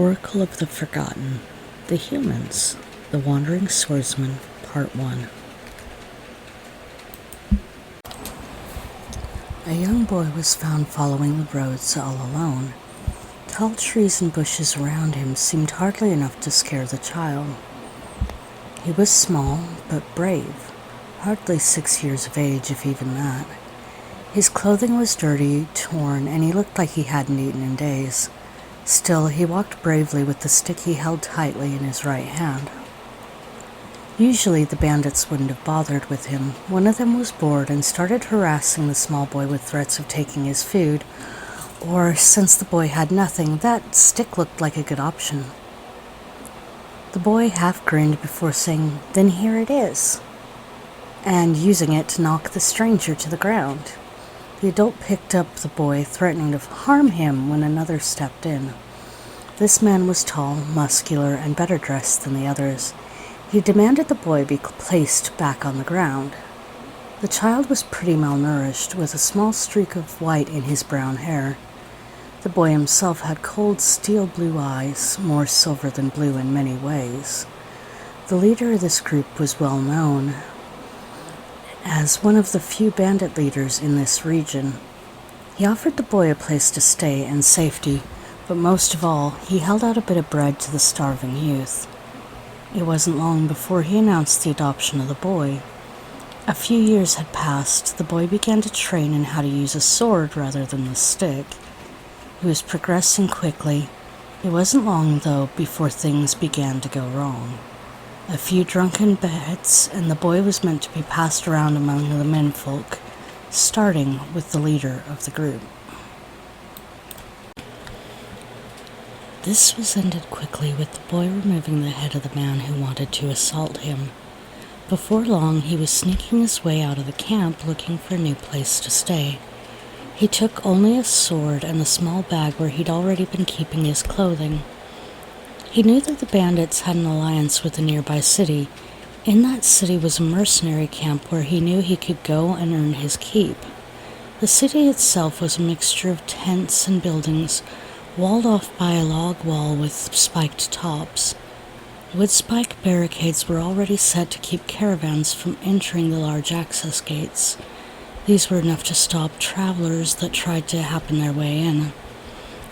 Oracle of the Forgotten, The Humans, The Wandering Swordsman, Part 1. A young boy was found following the roads all alone. Tall trees and bushes around him seemed hardly enough to scare the child. He was small, but brave, hardly 6 years of age, if even that. His clothing was dirty, torn, and he looked like he hadn't eaten in days. Still, he walked bravely with the stick he held tightly in his right hand. Usually, the bandits wouldn't have bothered with him. One of them was bored and started harassing the small boy with threats of taking his food, or, since the boy had nothing, that stick looked like a good option. The boy half grinned before saying, "Then here it is," and using it to knock the stranger to the ground. The adult picked up the boy, threatening to harm him when another stepped in. This man was tall, muscular, and better dressed than the others. He demanded the boy be placed back on the ground. The child was pretty malnourished, with a small streak of white in his brown hair. The boy himself had cold, steel-blue eyes, more silver than blue in many ways. The leader of this group was well known as one of the few bandit leaders in this region. He offered the boy a place to stay and safety, but most of all, he held out a bit of bread to the starving youth. It wasn't long before he announced the adoption of the boy. A few years had passed. The boy began to train in how to use a sword rather than the stick. He was progressing quickly. It wasn't long, though, before things began to go wrong. A few drunken bets, and the boy was meant to be passed around among the menfolk, starting with the leader of the group. This was ended quickly, with the boy removing the head of the man who wanted to assault him. Before long, he was sneaking his way out of the camp, looking for a new place to stay. He took only a sword and a small bag where he'd already been keeping his clothing. He knew that the bandits had an alliance with a nearby city. In that city was a mercenary camp where he knew he could go and earn his keep. The city itself was a mixture of tents and buildings, walled off by a log wall with spiked tops. Wood spike barricades were already set to keep caravans from entering the large access gates. These were enough to stop travelers that tried to happen their way in.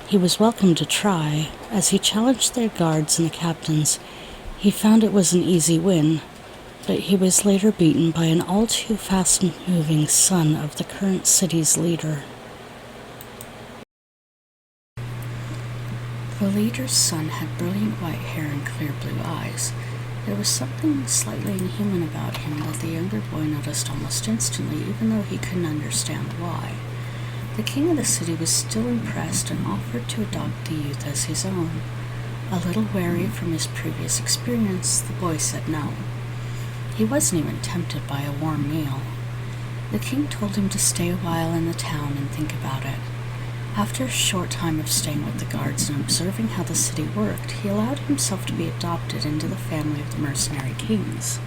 He was welcome to try. As he challenged their guards and the captains, he found it was an easy win, but he was later beaten by an all too fast-moving son of the current city's leader. The leader's son had brilliant white hair and clear blue eyes. There was something slightly inhuman about him that the younger boy noticed almost instantly, even though he couldn't understand why. The king of the city was still impressed and offered to adopt the youth as his own. A little wary from his previous experience, the boy said no. He wasn't even tempted by a warm meal. The king told him to stay a while in the town and think about it. After a short time of staying with the guards and observing how the city worked, he allowed himself to be adopted into the family of the mercenary kings.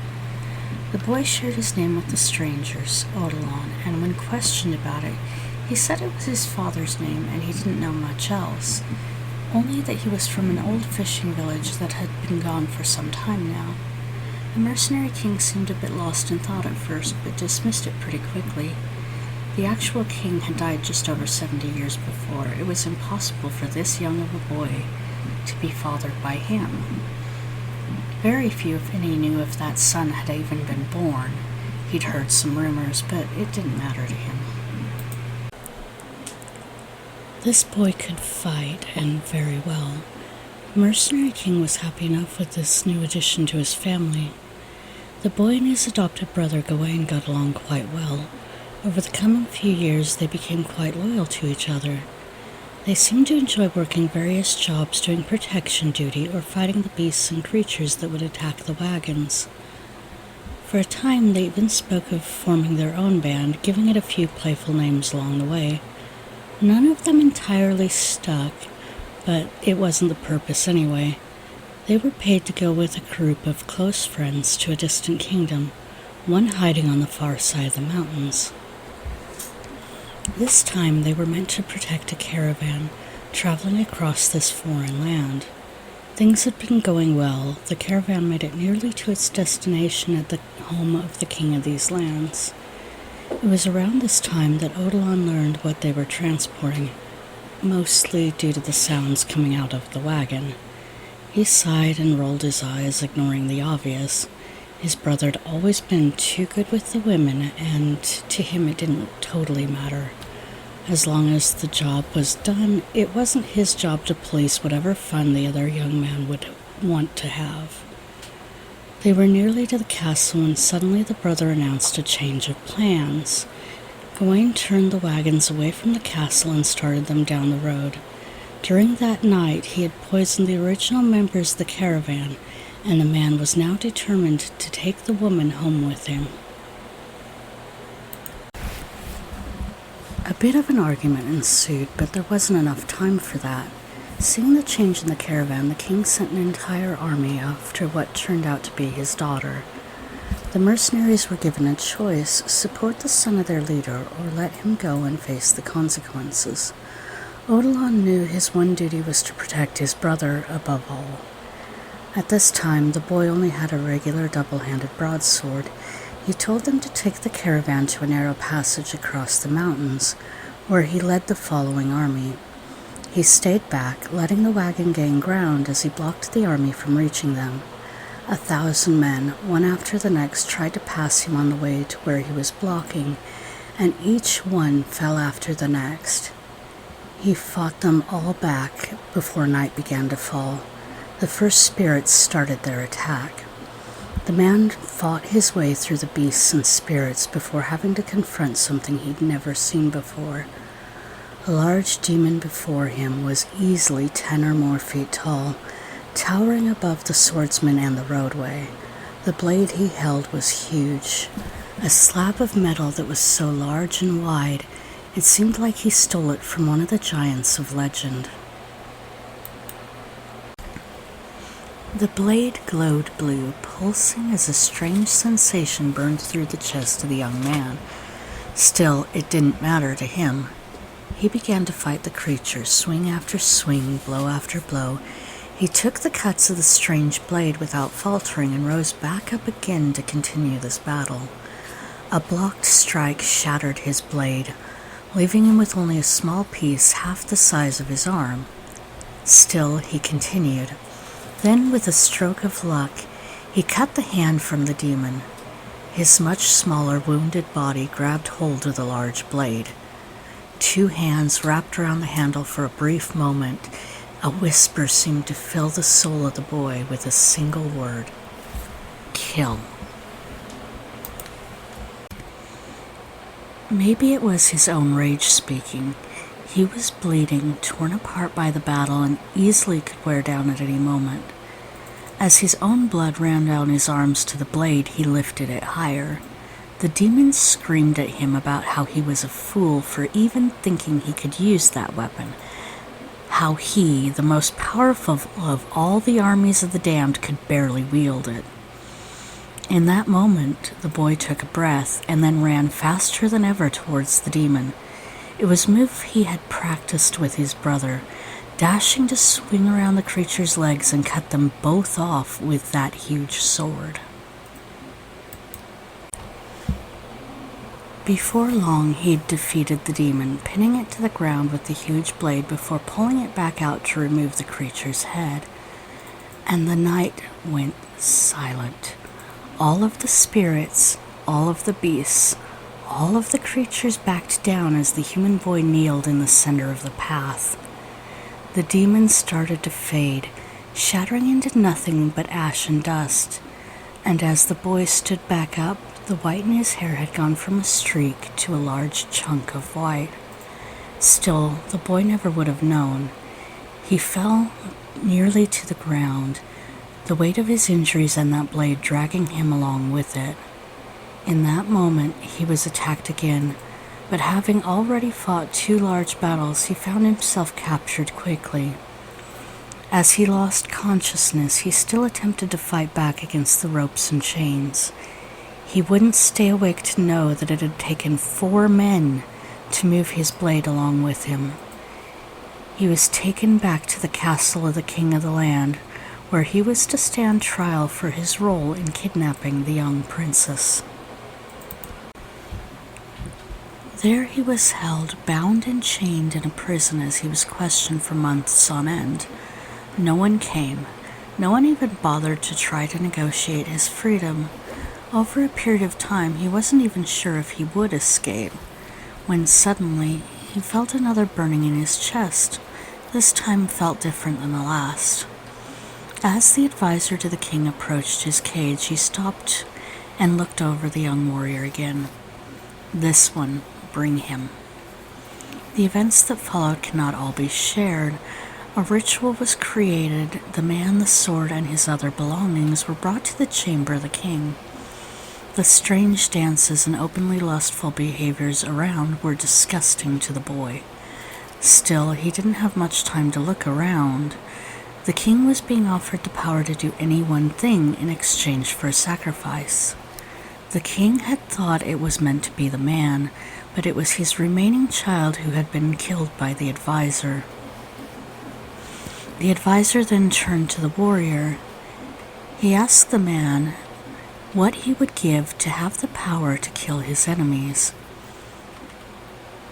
The boy shared his name with the strangers, Odilon, and when questioned about it, he said it was his father's name and he didn't know much else, only that he was from an old fishing village that had been gone for some time now. The mercenary king seemed a bit lost in thought at first, but dismissed it pretty quickly. The actual king had died just over 70 years before. It was impossible for this young of a boy to be fathered by him. Very few, if any, knew if that son had even been born. He'd heard some rumors, but it didn't matter to him. This boy could fight, and very well. The mercenary king was happy enough with this new addition to his family. The boy and his adopted brother Gawain got along quite well. Over the coming few years, they became quite loyal to each other. They seemed to enjoy working various jobs, doing protection duty, or fighting the beasts and creatures that would attack the wagons. For a time, they even spoke of forming their own band, giving it a few playful names along the way. None of them entirely stuck, but it wasn't the purpose anyway. They were paid to go with a group of close friends to a distant kingdom, one hiding on the far side of the mountains. This time they were meant to protect a caravan traveling across this foreign land. Things had been going well. The caravan made it nearly to its destination at the home of the king of these lands. It was around this time that Odilon learned what they were transporting, mostly due to the sounds coming out of the wagon. He sighed and rolled his eyes, ignoring the obvious. His brother had always been too good with the women, and to him it didn't totally matter. As long as the job was done, it wasn't his job to police whatever fun the other young man would want to have. They were nearly to the castle when suddenly the brother announced a change of plans. Gawain turned the wagons away from the castle and started them down the road. During that night, he had poisoned the original members of the caravan, and the man was now determined to take the woman home with him. A bit of an argument ensued, but there wasn't enough time for that. Seeing the change in the caravan, the king sent an entire army after what turned out to be his daughter. The mercenaries were given a choice: support the son of their leader or let him go and face the consequences. Odilon knew his one duty was to protect his brother above all. At this time, the boy only had a regular double-handed broadsword. He told them to take the caravan to a narrow passage across the mountains, where he led the following army. He stayed back, letting the wagon gain ground as he blocked the army from reaching them. 1,000 men, one after the next, tried to pass him on the way to where he was blocking, and each one fell after the next. He fought them all back before night began to fall. The first spirits started their attack. The man fought his way through the beasts and spirits before having to confront something he'd never seen before. A large demon before him was easily 10 or more feet tall, towering above the swordsman and the roadway. The blade he held was huge, a slab of metal that was so large and wide it seemed like he stole it from one of the giants of legend. The blade glowed blue, pulsing as a strange sensation burned through the chest of the young man. Still, it didn't matter to him. He began to fight the creature, swing after swing, blow after blow. He took the cuts of the strange blade without faltering and rose back up again to continue this battle. A blocked strike shattered his blade, leaving him with only a small piece half the size of his arm. Still, he continued. Then, with a stroke of luck, he cut the hand from the demon. His much smaller, wounded body grabbed hold of the large blade. 2 hands wrapped around the handle for a brief moment. A whisper seemed to fill the soul of the boy with a single word: kill. Maybe it was his own rage speaking. He was bleeding, torn apart by the battle, and easily could wear down at any moment. As his own blood ran down his arms to the blade, he lifted it higher. The demon screamed at him about how he was a fool for even thinking he could use that weapon. How he, the most powerful of all the armies of the damned, could barely wield it. In that moment, the boy took a breath and then ran faster than ever towards the demon. It was a move he had practiced with his brother, dashing to swing around the creature's legs and cut them both off with that huge sword. Before long, he'd defeated the demon, pinning it to the ground with the huge blade before pulling it back out to remove the creature's head. And the night went silent. All of the spirits, all of the beasts, all of the creatures backed down as the human boy kneeled in the center of the path. The demon started to fade, shattering into nothing but ash and dust, and as the boy stood back up, the white in his hair had gone from a streak to a large chunk of white. Still, the boy never would have known. He fell nearly to the ground, the weight of his injuries and that blade dragging him along with it. In that moment, he was attacked again, but having already fought 2 large battles, he found himself captured quickly. As he lost consciousness, he still attempted to fight back against the ropes and chains. He wouldn't stay awake to know that it had taken 4 men to move his blade along with him. He was taken back to the castle of the king of the land, where he was to stand trial for his role in kidnapping the young princess. There he was held, bound and chained in a prison as he was questioned for months on end. No one came. No one even bothered to try to negotiate his freedom. Over a period of time, he wasn't even sure if he would escape, when suddenly he felt another burning in his chest. This time felt different than the last. As the advisor to the king approached his cage, he stopped and looked over the young warrior again. This one, bring him. The events that followed cannot all be shared. A ritual was created. The man, the sword, and his other belongings were brought to the chamber of the king. The strange dances and openly lustful behaviors around were disgusting to the boy. Still, he didn't have much time to look around. The king was being offered the power to do any one thing in exchange for a sacrifice. The king had thought it was meant to be the man, but it was his remaining child who had been killed by the advisor. The advisor then turned to the warrior. He asked the man what he would give to have the power to kill his enemies.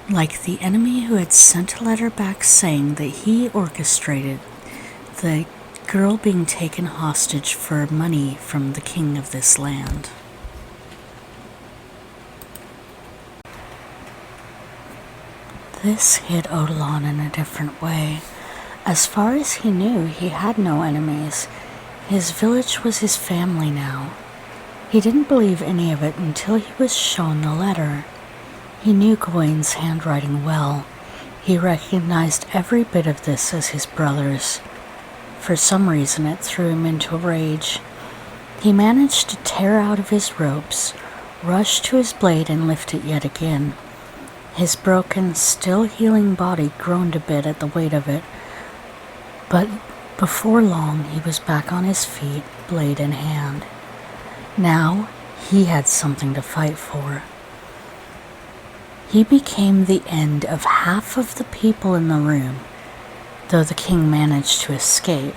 Like the enemy who had sent a letter back saying that he orchestrated the girl being taken hostage for money from the king of this land. This hit Odilon in a different way. As far as he knew, he had no enemies. His village was his family now. He didn't believe any of it until he was shown the letter. He knew Gawain's handwriting well. He recognized every bit of this as his brother's. For some reason, it threw him into a rage. He managed to tear out of his ropes, rush to his blade, and lift it yet again. His broken, still healing body groaned a bit at the weight of it, but before long he was back on his feet, blade in hand. Now he had something to fight for. He became the end of half of the people in the room, though the king managed to escape.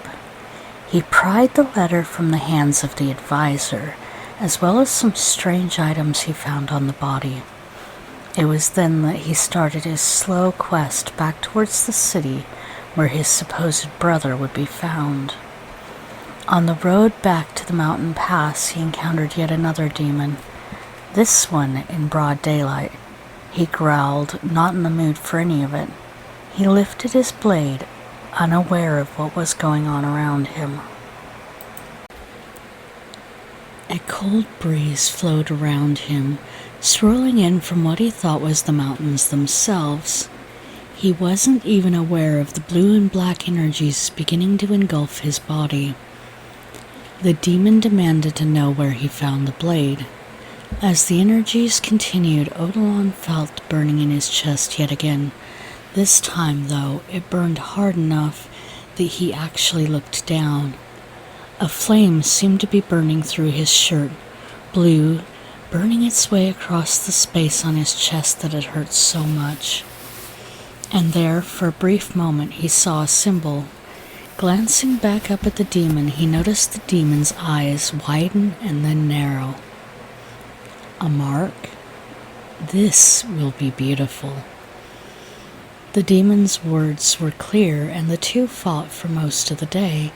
He pried the letter from the hands of the advisor, as well as some strange items he found on the body. It was then that he started his slow quest back towards the city where his supposed brother would be found. On the road back to the mountain pass, he encountered yet another demon, this one in broad daylight. He growled, not in the mood for any of it. He lifted his blade, unaware of what was going on around him. A cold breeze flowed around him, swirling in from what he thought was the mountains themselves. He wasn't even aware of the blue and black energies beginning to engulf his body. The demon demanded to know where he found the blade. As the energies continued, Odilon felt burning in his chest yet again. This time, though, it burned hard enough that he actually looked down. A flame seemed to be burning through his shirt, blue, burning its way across the space on his chest that had hurt so much. And there, for a brief moment, he saw a symbol. Glancing back up at the demon, he noticed the demon's eyes widen and then narrow. A mark? This will be beautiful. The demon's words were clear, and the two fought for most of the day.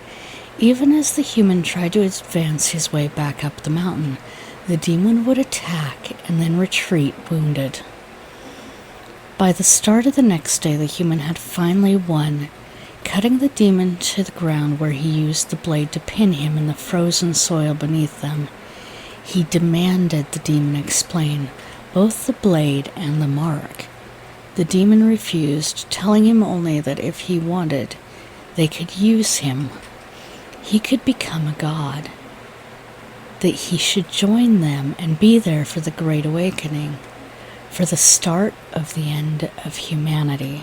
Even as the human tried to advance his way back up the mountain, the demon would attack and then retreat wounded. By the start of the next day, the human had finally won, cutting the demon to the ground where he used the blade to pin him in the frozen soil beneath them. He demanded the demon explain both the blade and the mark. The demon refused, telling him only that if he wanted, they could use him. He could become a god, that he should join them and be there for the Great Awakening, for the start of the end of humanity.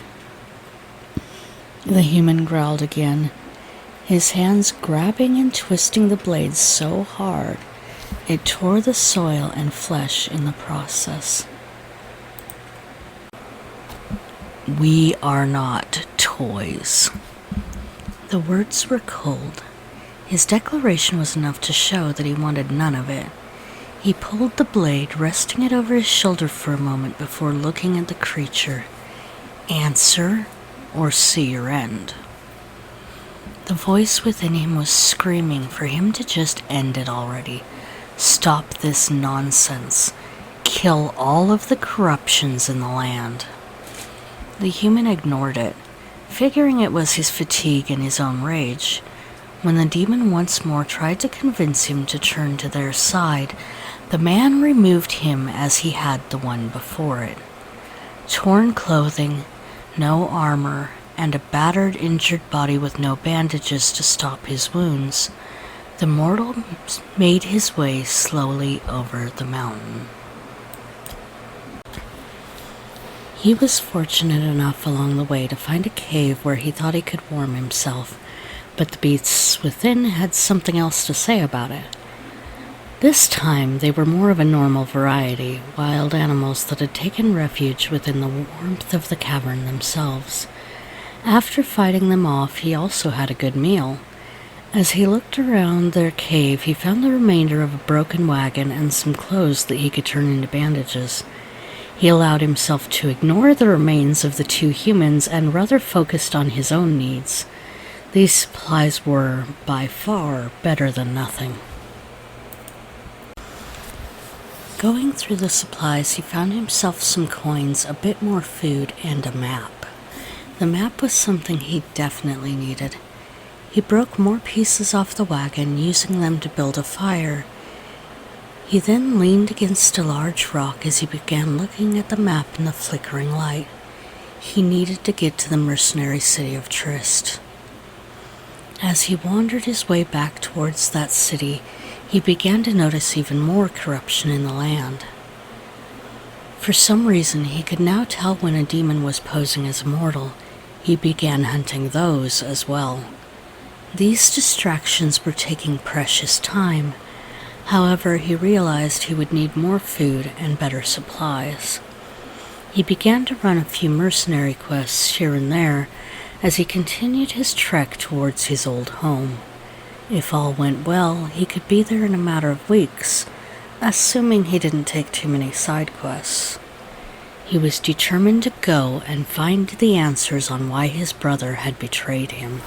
The human growled again, his hands grabbing and twisting the blade so hard it tore the soil and flesh in the process. We are not toys. The words were cold. His declaration was enough to show that he wanted none of it. He pulled the blade, resting it over his shoulder for a moment before looking at the creature. Answer, or see your end. The voice within him was screaming for him to just end it already. Stop this nonsense. Kill all of the corruptions in the land. The human ignored it, figuring it was his fatigue and his own rage. When the demon once more tried to convince him to turn to their side, the man removed him as he had the one before it. Torn clothing, no armor, and a battered, injured body with no bandages to stop his wounds, the mortal made his way slowly over the mountain. He was fortunate enough along the way to find a cave where he thought he could warm himself, but the beasts within had something else to say about it. This time they were more of a normal variety, wild animals that had taken refuge within the warmth of the cavern themselves. After fighting them off, he also had a good meal. As he looked around their cave, he found the remainder of a broken wagon and some clothes that he could turn into bandages. He allowed himself to ignore the remains of the two humans and rather focused on his own needs. These supplies were, by far, better than nothing. Going through the supplies, he found himself some coins, a bit more food, and a map. The map was something he definitely needed. He broke more pieces off the wagon, using them to build a fire. He then leaned against a large rock as he began looking at the map in the flickering light. He needed to get to the mercenary city of Trist. As he wandered his way back towards that city, he began to notice even more corruption in the land. For some reason, he could now tell when a demon was posing as a mortal. He began hunting those as well. These distractions were taking precious time. However, he realized he would need more food and better supplies. He began to run a few mercenary quests here and there as he continued his trek towards his old home. If all went well, he could be there in a matter of weeks, assuming he didn't take too many side quests. He was determined to go and find the answers on why his brother had betrayed him.